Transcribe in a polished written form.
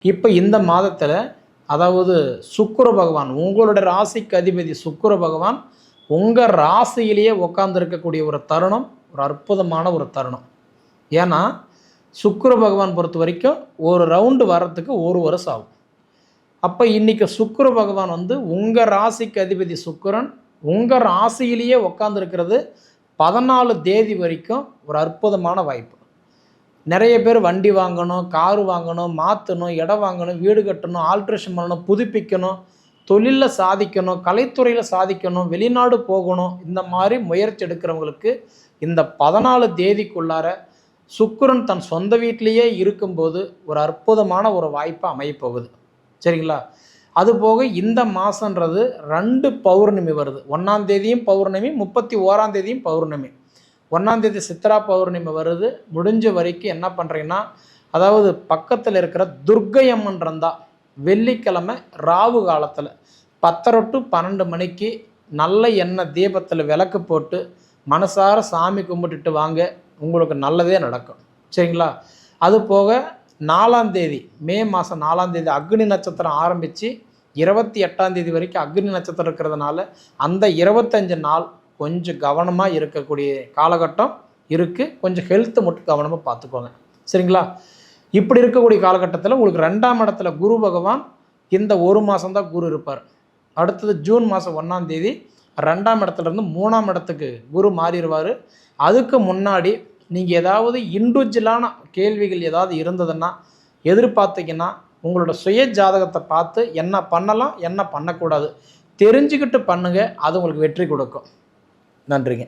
இப்போ இந்த மாதத்தில் அதாவது சுக்கிர பகவான் உங்களுடைய ராசிக்கு அதிபதி சுக்கிர பகவான் உங்கள் ராசியிலேயே உட்கார்ந்துருக்கக்கூடிய ஒரு தருணம் ஒரு அற்புதமான ஒரு தருணம். ஏன்னா சுக்கிர பகவான் பொறுத்த வரைக்கும் ஒரு ரவுண்டு வர்றதுக்கு ஒரு வருஷம் ஆகும். அப்போ இன்றைக்கி சுக்கிர பகவான் உங்கள் ராசிக்கு அதிபதி சுக்கிரன் உங்கள் ராசியிலேயே உட்காந்துருக்கிறது 14 தேதி வரைக்கும் ஒரு அற்புதமான வாய்ப்பு. நிறைய பேர் வண்டி வாங்கணும், காரு வாங்கணும், மாற்றணும், இடம் வாங்கணும், வீடு கட்டணும், ஆல்ட்ரேஷன் பண்ணணும், புதுப்பிக்கணும், தொழிலில் சாதிக்கணும், கலைத்துறையில் சாதிக்கணும், வெளிநாடு போகணும், இந்த மாதிரி முயற்சி எடுக்கிறவங்களுக்கு இந்த 14 தேதிக்குள்ளார சுக்கிரன் தன் சொந்த வீட்டிலேயே இருக்கும்போது ஒரு அற்புதமான ஒரு வாய்ப்பை அமையப்போகுது. சரிங்களா? அதுபோக இந்த மாதன்றது 2 பௌர்ணமி வருது. 1ஆம் தேதியும் பௌர்ணமி, 31ஆம் தேதியும் பௌர்ணமி. 1ஆம் தேதி சித்ரா பௌர்ணமி வருது. முடிஞ்ச வரைக்கும் என்ன பண்ணுறீங்கன்னா, அதாவது பக்கத்தில் இருக்கிற துர்க்கை அம்மன் இருந்தால் வெள்ளிக்கிழமை ராவு காலத்தில் 10 to 12 மணிக்கு நல்ல எண்ணெய் தீபத்தில் விளக்கு போட்டு மனசார சாமி கும்பிட்டுட்டு வாங்க, உங்களுக்கு நல்லதே நடக்கும். சரிங்களா? அது போக 4ஆம் தேதி மே மாதம் 4ஆம் தேதி அக்னி நட்சத்திரம் ஆரம்பித்து 28ஆம் தேதி வரைக்கும் அக்னி நட்சத்திரம் இருக்கிறதுனால அந்த 25 நாள் கொஞ்சம் கவனமாக இருக்கக்கூடிய காலகட்டம் இருக்குது. கொஞ்சம் ஹெல்த்தை மட்டும் கவனமாக பார்த்துக்கோங்க. சரிங்களா? இப்படி இருக்கக்கூடிய காலகட்டத்தில் உங்களுக்கு 2ஆம் இடத்துல குரு பகவான் இந்த ஒரு மாதம்தான் குரு இருப்பார். அடுத்தது ஜூன் மாதம் 1ஆம் தேதி 2ஆம் இடத்துலேருந்து 3ஆம் இடத்துக்கு குரு மாறிடுவார். அதுக்கு முன்னாடி நீங்கள் ஏதாவது இண்டிவிஜுவலான கேள்விகள் ஏதாவது இருந்ததுன்னா எதிர்பார்த்தீங்கன்னா உங்களோட சுய ஜாதகத்தை பார்த்து என்ன பண்ணலாம் என்ன பண்ணக்கூடாது தெரிஞ்சுக்கிட்டு பண்ணுங்கள். அது உங்களுக்கு வெற்றி கொடுக்கும். நன்றிங்க.